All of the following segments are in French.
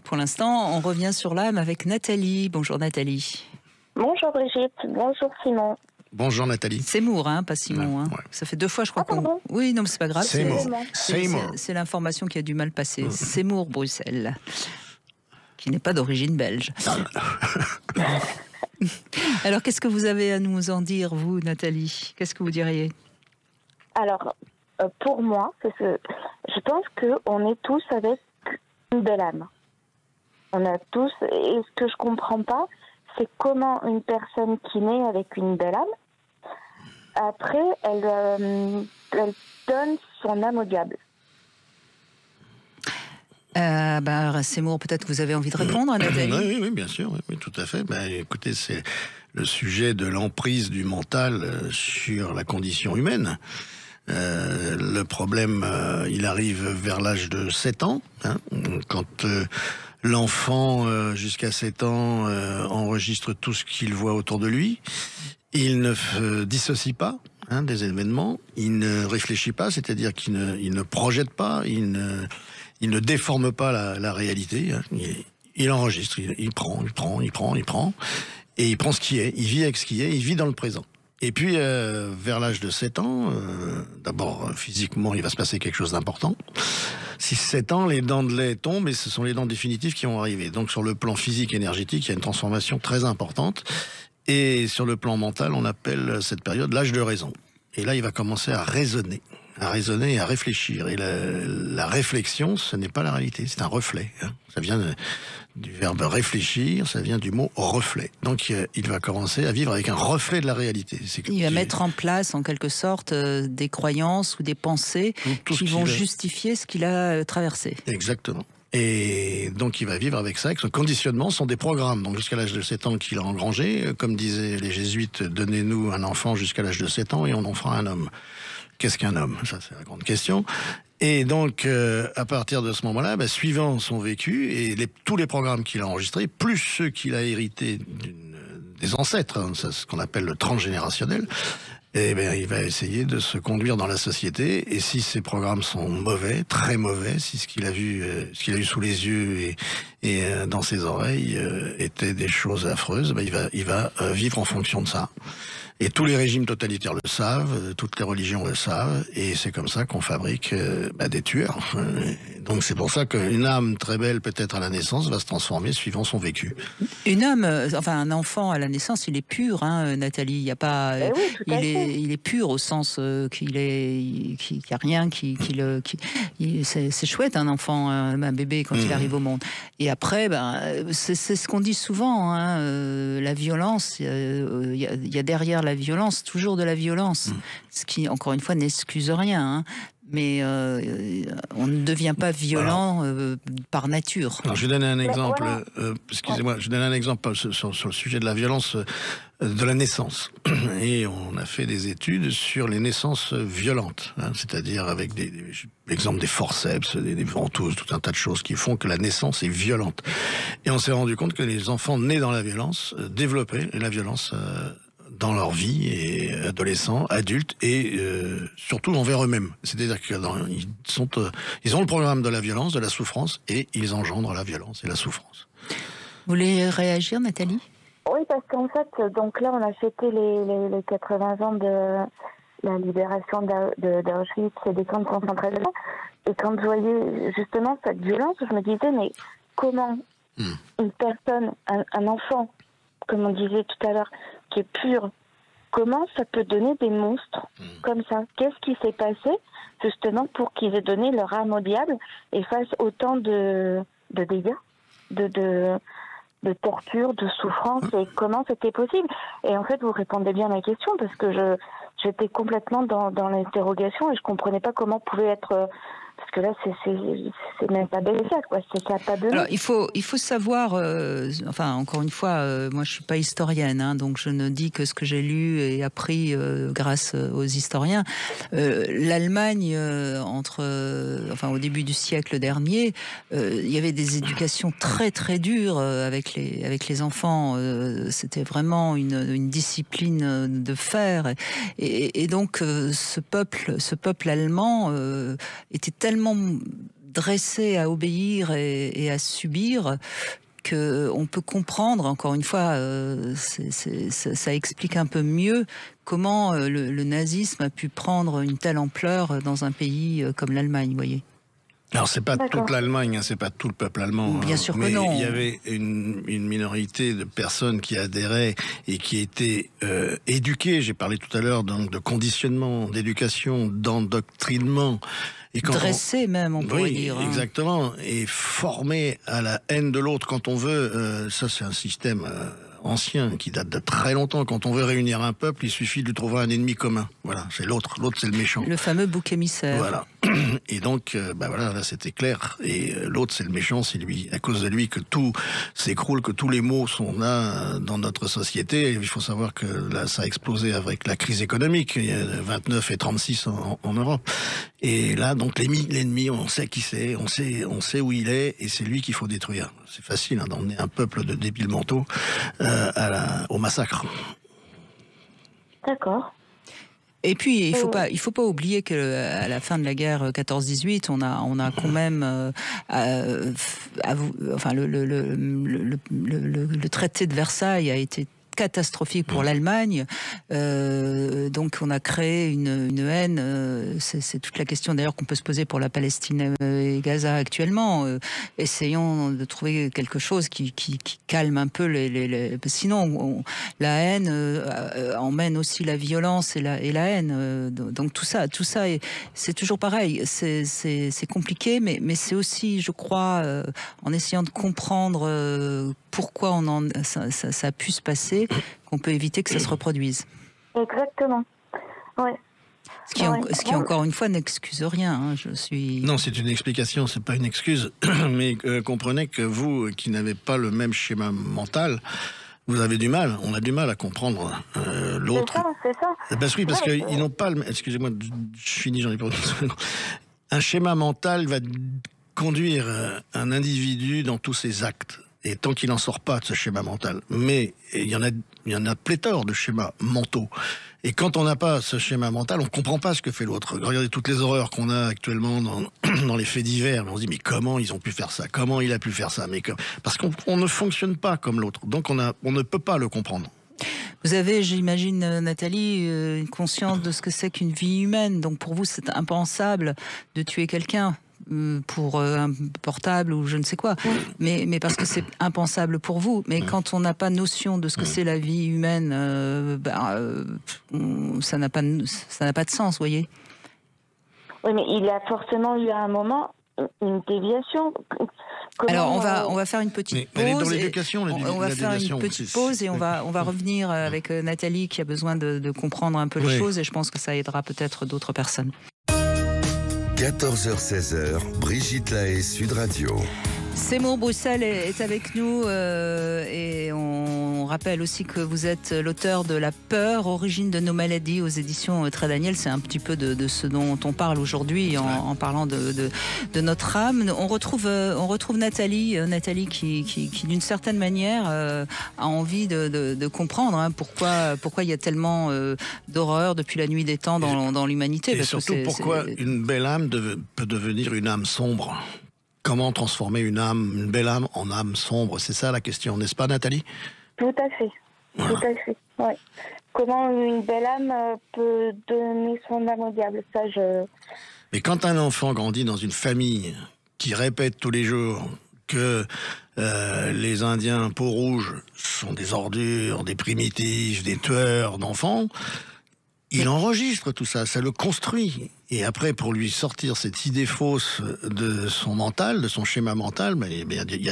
Pour l'instant, on revient sur l'âme avec Nathalie. Bonjour Nathalie. Bonjour Brigitte, bonjour Simon. Bonjour Nathalie. Seymour, hein, pas Simon. Hein. Ouais. Ça fait 2 fois, je crois pardon. Oui, non, mais c'est pas grave. Seymour. C'est l'information qui a du mal passer. Seymour, Bruxelles, qui n'est pas d'origine belge. Alors, qu'est-ce que vous avez à nous en dire, vous, Nathalie? Qu'est-ce que vous diriez? Alors, pour moi, parce que je pense qu'on est tous avec une belle âme. On a tous, et ce que je comprends pas, c'est comment une personne qui naît avec une belle âme, après, elle donne son âme au diable. Seymour, peut-être que vous avez envie de répondre à Nathalie. Oui, bien sûr, oui, tout à fait. Écoutez, c'est le sujet de l'emprise du mental sur la condition humaine. Le problème, il arrive vers l'âge de 7 ans, hein, quand l'enfant, jusqu'à 7 ans, enregistre tout ce qu'il voit autour de lui. Il ne dissocie pas des événements, il ne réfléchit pas, c'est-à-dire qu'il ne projette pas, il ne déforme pas la réalité. Hein. Il enregistre, il prend, et il prend ce qui est, il vit avec ce qui est, il vit dans le présent. Et puis, vers l'âge de 7 ans, d'abord, physiquement, il va se passer quelque chose d'important. 6-7 ans, les dents de lait tombent, et ce sont les dents définitives qui vont arriver. Donc, sur le plan physique, énergétique, il y a une transformation très importante. Et sur le plan mental, on appelle cette période l'âge de raison. Et là, il va commencer à raisonner et à réfléchir. Et la réflexion, ce n'est pas la réalité, c'est un reflet. Hein. Ça vient du verbe réfléchir, ça vient du mot reflet. Donc il va commencer à vivre avec un reflet de la réalité. Il va mettre en place, en quelque sorte, des croyances ou des pensées qui vont justifier ce qu'il a traversé. Exactement. Et donc il va vivre avec ça, avec son conditionnement, sont des programmes. Donc jusqu'à l'âge de 7 ans qu'il a engrangé, comme disaient les jésuites, donnez-nous un enfant jusqu'à l'âge de 7 ans et on en fera un homme. Qu'est-ce qu'un homme? Ça, c'est la grande question. Et donc, à partir de ce moment-là, suivant son vécu et tous les programmes qu'il a enregistrés, plus ceux qu'il a hérités des ancêtres, hein, c'est ce qu'on appelle le transgénérationnel, il va essayer de se conduire dans la société. Et si ces programmes sont mauvais, très mauvais, si ce qu'il a vu sous les yeux et dans ses oreilles étaient des choses affreuses, il va vivre en fonction de ça. Et tous les régimes totalitaires le savent, toutes les religions le savent, et c'est comme ça qu'on fabrique des tueurs. Donc c'est pour ça qu'une âme très belle, peut-être à la naissance, va se transformer suivant son vécu. Un enfant à la naissance, il est pur, hein, Nathalie. Il y a pas, il est pur au sens qu'il n'y a rien c'est chouette un enfant, un bébé quand il arrive au monde. Et après, c'est ce qu'on dit souvent, hein, la violence. Il y a derrière la violence, toujours de la violence, ce qui, encore une fois, n'excuse rien. Hein. Mais on ne devient pas violent par nature. Alors, je vais donner un exemple. Excusez-moi, je donne un exemple sur le sujet de la violence de la naissance. Et on a fait des études sur les naissances violentes, hein, c'est-à-dire avec l'exemple des forceps, des ventouses, tout un tas de choses qui font que la naissance est violente. Et on s'est rendu compte que les enfants nés dans la violence développaient la violence dans leur vie, et adolescents, adultes, et surtout envers eux-mêmes. C'est-à-dire qu'ils ont le programme de la violence, de la souffrance, et ils engendrent la violence et la souffrance. Vous voulez réagir, Nathalie? Oui, parce qu'en fait, donc là, on a fêté les 80 ans de la libération d'Auschwitz et des camps de concentration. Et quand je voyais justement cette violence, je me disais, mais comment une personne, un enfant, comme on disait tout à l'heure, qui est pur, comment ça peut donner des monstres comme ça? Qu'est-ce qui s'est passé justement pour qu'ils aient donné leur âme au diable et fassent autant de dégâts, de torture, de souffrance, et comment c'était possible? Et en fait, vous répondez bien à ma question, parce que j'étais complètement dans l'interrogation et je comprenais pas comment pouvait être... Parce que là, c'est même pas ça, quoi. Ça pas de... Alors, il faut savoir, encore une fois, moi je suis pas historienne, hein, donc je ne dis que ce que j'ai lu et appris grâce aux historiens. L'Allemagne, au début du siècle dernier, il y avait des éducations très très dures avec les enfants. C'était vraiment une discipline de fer, et donc ce peuple allemand était tellement dressé à obéir et à subir, qu'on peut comprendre, encore une fois, ça explique un peu mieux comment le nazisme a pu prendre une telle ampleur dans un pays comme l'Allemagne, vous voyez. Alors c'est pas toute l'Allemagne, c'est pas tout le peuple allemand. Bien sûr que mais non. Il y avait une minorité de personnes qui adhéraient et qui étaient éduquées. J'ai parlé tout à l'heure donc de conditionnement, d'éducation, d'endoctrinement. Dressées même, on pourrait dire. Exactement. Et formées à la haine de l'autre quand on veut. Ça c'est un système ancien qui date de très longtemps. Quand on veut réunir un peuple, il suffit de lui trouver un ennemi commun. Voilà, c'est l'autre. L'autre, c'est le méchant. Le fameux bouc émissaire. Voilà. Et donc, voilà, là, c'était clair. Et l'autre, c'est le méchant, c'est lui. À cause de lui que tout s'écroule, que tous les maux sont là dans notre société. Et il faut savoir que là, ça a explosé avec la crise économique. Il y a 29 et 36 en Europe. Et là, donc, l'ennemi, on sait qui c'est, on sait où il est, et c'est lui qu'il faut détruire. C'est facile d'emmener un peuple de débiles mentaux au massacre. D'accord. Et puis il faut pas oublier que à la fin de la guerre 14-18, on a quand même le traité de Versailles a été catastrophique pour l'Allemagne. Donc on a créé une haine. C'est toute la question d'ailleurs qu'on peut se poser pour la Palestine et Gaza actuellement. Essayons de trouver quelque chose qui calme un peu sinon la haine emmène aussi la violence et la haine. Donc tout ça c'est toujours pareil. C'est compliqué, mais c'est aussi, je crois, en essayant de comprendre pourquoi ça a pu se passer, qu'on peut éviter que ça se reproduise. Exactement. Ouais. Ce qui encore une fois n'excuse rien. Non, c'est une explication, c'est pas une excuse. Mais comprenez que vous, qui n'avez pas le même schéma mental, vous avez du mal. On a du mal à comprendre l'autre. C'est ça. Oui, parce qu'ils n'ont pas le. Excusez-moi, je finis, j'en ai pas. Un schéma mental va conduire un individu dans tous ses actes. Et tant qu'il n'en sort pas de ce schéma mental. Mais il y en a pléthore de schémas mentaux. Et quand on n'a pas ce schéma mental, on ne comprend pas ce que fait l'autre. Regardez toutes les horreurs qu'on a actuellement dans les faits divers. On se dit, mais comment ils ont pu faire ça? Comment il a pu faire ça? Parce qu'on ne fonctionne pas comme l'autre. Donc on ne peut pas le comprendre. Vous avez, j'imagine, Nathalie, une conscience de ce que c'est qu'une vie humaine. Donc pour vous, c'est impensable de tuer quelqu'un pour un portable ou je ne sais quoi, mais parce que c'est impensable pour vous. Mais quand on n'a pas notion de ce que c'est la vie humaine, ça n'a pas de sens, vous voyez. Oui, mais il a forcément eu à un moment une déviation. Alors on va faire une petite pause. Elle est dans l'éducation, on va faire une petite pause et on va revenir avec Nathalie qui a besoin de comprendre un peu les choses, et je pense que ça aidera peut-être d'autres personnes. 14h-16h, Brigitte Lahaie, Sud Radio. Seymour Bruxelles est avec nous et on rappelle aussi que vous êtes l'auteur de La peur, origine de nos maladies aux éditions Très Daniel. C'est un petit peu de ce dont on parle aujourd'hui en parlant de notre âme. On retrouve Nathalie qui d'une certaine manière a envie de comprendre pourquoi il y a tellement d'horreur depuis la nuit des temps dans l'humanité. Et surtout pourquoi une belle âme peut devenir une âme sombre. Comment transformer une belle âme en âme sombre? C'est ça la question, n'est-ce pas, Nathalie? Tout à fait. Voilà. Tout à fait. Ouais. Comment une belle âme peut donner son âme au diable? Mais quand un enfant grandit dans une famille qui répète tous les jours que les Indiens peau rouge sont des ordures, des primitifs, des tueurs d'enfants, il enregistre tout ça, ça le construit. Et après, pour lui sortir cette idée fausse de son mental, de son schéma mental,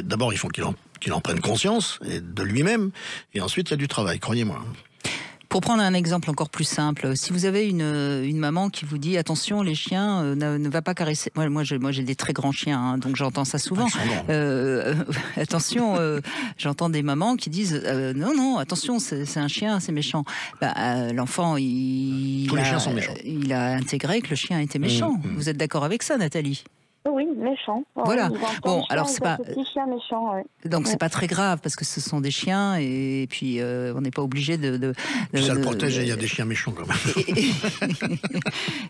d'abord, il faut qu'il en prenne conscience de lui-même, et ensuite, il y a du travail, croyez-moi. Pour prendre un exemple encore plus simple, si vous avez une maman qui vous dit attention, les chiens, ne va pas caresser. Moi j'ai des très grands chiens, donc j'entends ça souvent. Attention, j'entends des mamans qui disent non, attention, c'est un chien, c'est méchant. L'enfant, tous les chiens sont méchants. Il a intégré que le chien était méchant. Vous êtes d'accord avec ça, Nathalie? Oui, méchants. Voilà. Bon, alors c'est pas. Petits chiens méchants. Ouais. Donc c'est pas très grave parce que ce sont des chiens et puis on n'est pas obligé de ça le protège. Il y a des chiens méchants quand même.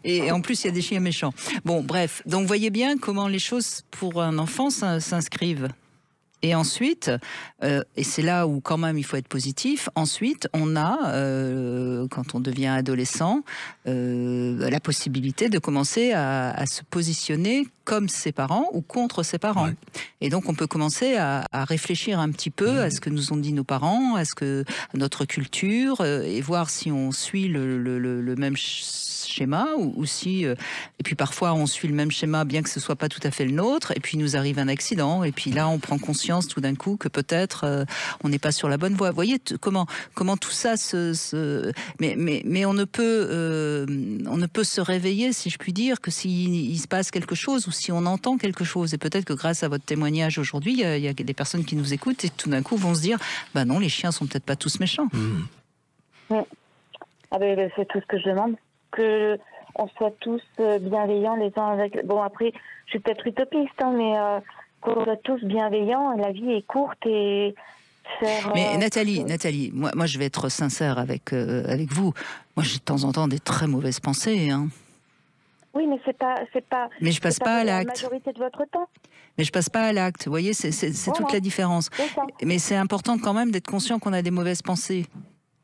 Et en plus il y a des chiens méchants. Bon, bref. Donc voyez bien comment les choses pour un enfant s'inscrivent. Et ensuite, et c'est là où quand même il faut être positif, ensuite on a, quand on devient adolescent, la possibilité de commencer à se positionner comme ses parents ou contre ses parents. Ouais. Et donc on peut commencer à réfléchir un petit peu à ce que nous ont dit nos parents, à notre culture, et voir si on suit le même schéma ou si et puis parfois on suit le même schéma bien que ce soit pas tout à fait le nôtre, et puis il nous arrive un accident et puis là on prend conscience tout d'un coup que peut-être on n'est pas sur la bonne voie. Vous voyez comment tout ça mais on ne peut se réveiller, si je puis dire, que s'il se passe quelque chose ou si on entend quelque chose. Et peut-être que grâce à votre témoignage aujourd'hui, il y a des personnes qui nous écoutent et tout d'un coup vont se dire bah non, les chiens sont peut-être pas tous méchants. Oui. Ah ben, c'est tout ce que je demande, que on soit tous bienveillants les uns avec. Bon, après, je suis peut-être utopiste, hein, mais qu'on soit tous bienveillants. La vie est courte et faire. Mais Nathalie, moi, je vais être sincère avec vous. Moi, j'ai de temps en temps des très mauvaises pensées. Hein. Oui, mais c'est pas. Mais je passe pas à l'acte. La majorité de votre temps. Mais je passe pas à l'acte. Vous voyez, c'est voilà. Toute la différence. Mais c'est important quand même d'être conscient qu'on a des mauvaises pensées.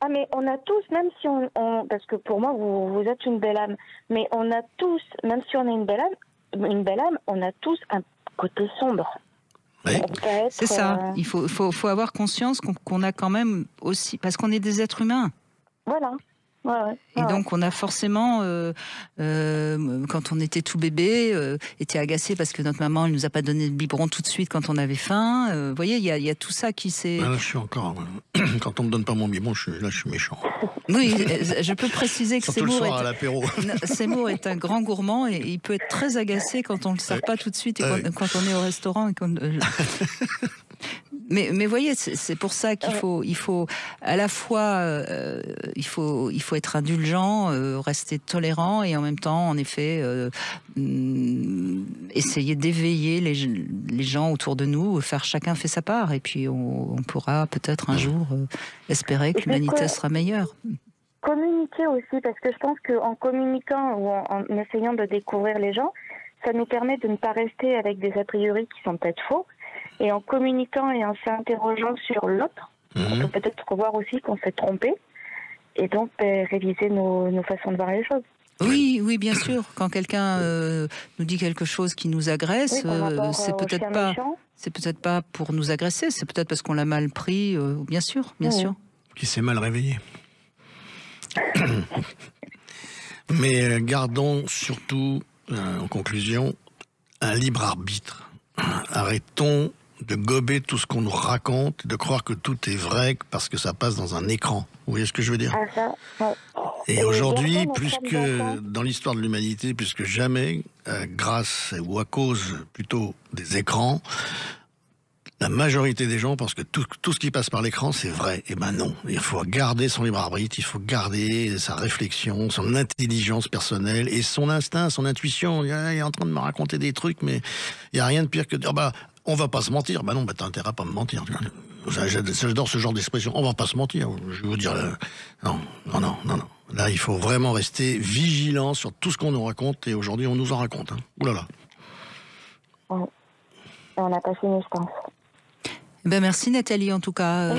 Ah, mais on a tous, même si on parce que pour moi vous êtes une belle âme, mais on a tous, même si on a une belle âme, on a tous un côté sombre. Oui. C'est ça. Il faut avoir conscience qu'on a quand même aussi, parce qu'on est des êtres humains. Voilà. Ouais. Et donc on a forcément, quand on était tout bébé, été agacé parce que notre maman elle nous a pas donné de biberon tout de suite quand on avait faim. Vous voyez, il y a tout ça qui s'est. Là, je suis encore. Quand on me donne pas mon biberon, je suis méchant. Oui, je peux préciser que Seymour est un grand gourmand et il peut être très agacé quand on le sert pas tout de suite et quand on est au restaurant. Mais voyez, c'est pour ça qu'il faut à la fois il faut être indulgent, rester tolérant et en même temps, en effet, essayer d'éveiller les gens autour de nous, chacun fait sa part et puis on pourra peut-être un jour espérer que l'humanité sera meilleure. Communiquer aussi, parce que je pense qu'en communiquant ou en essayant de découvrir les gens, ça nous permet de ne pas rester avec des a priori qui sont peut-être faux. Et en communiquant et en s'interrogeant sur l'autre, on peut peut-être voir aussi qu'on s'est trompé et donc réviser nos façons de voir les choses. Oui, bien sûr. Quand quelqu'un nous dit quelque chose qui nous agresse, c'est peut-être pas pour nous agresser, c'est peut-être parce qu'on l'a mal pris. Bien sûr. Qui s'est mal réveillé. Mais gardons surtout, en conclusion, un libre arbitre. Arrêtons de gober tout ce qu'on nous raconte, de croire que tout est vrai parce que ça passe dans un écran. Vous voyez ce que je veux dire ? Et aujourd'hui, plus que dans l'histoire de l'humanité, plus que jamais, grâce ou à cause plutôt des écrans, la majorité des gens pensent que tout ce qui passe par l'écran, c'est vrai. Eh ben non, il faut garder son libre arbitre, il faut garder sa réflexion, son intelligence personnelle et son instinct, son intuition. Il est en train de me raconter des trucs, mais il n'y a rien de pire que de dire, on va pas se mentir. Non, t'as intérêt à pas me mentir. J'adore ce genre d'expression. On va pas se mentir. Je veux dire, non. Là, il faut vraiment rester vigilant sur tout ce qu'on nous raconte et aujourd'hui, on nous en raconte. Hein. Ouh là là. On a pas fini, je pense. Merci Nathalie, en tout cas.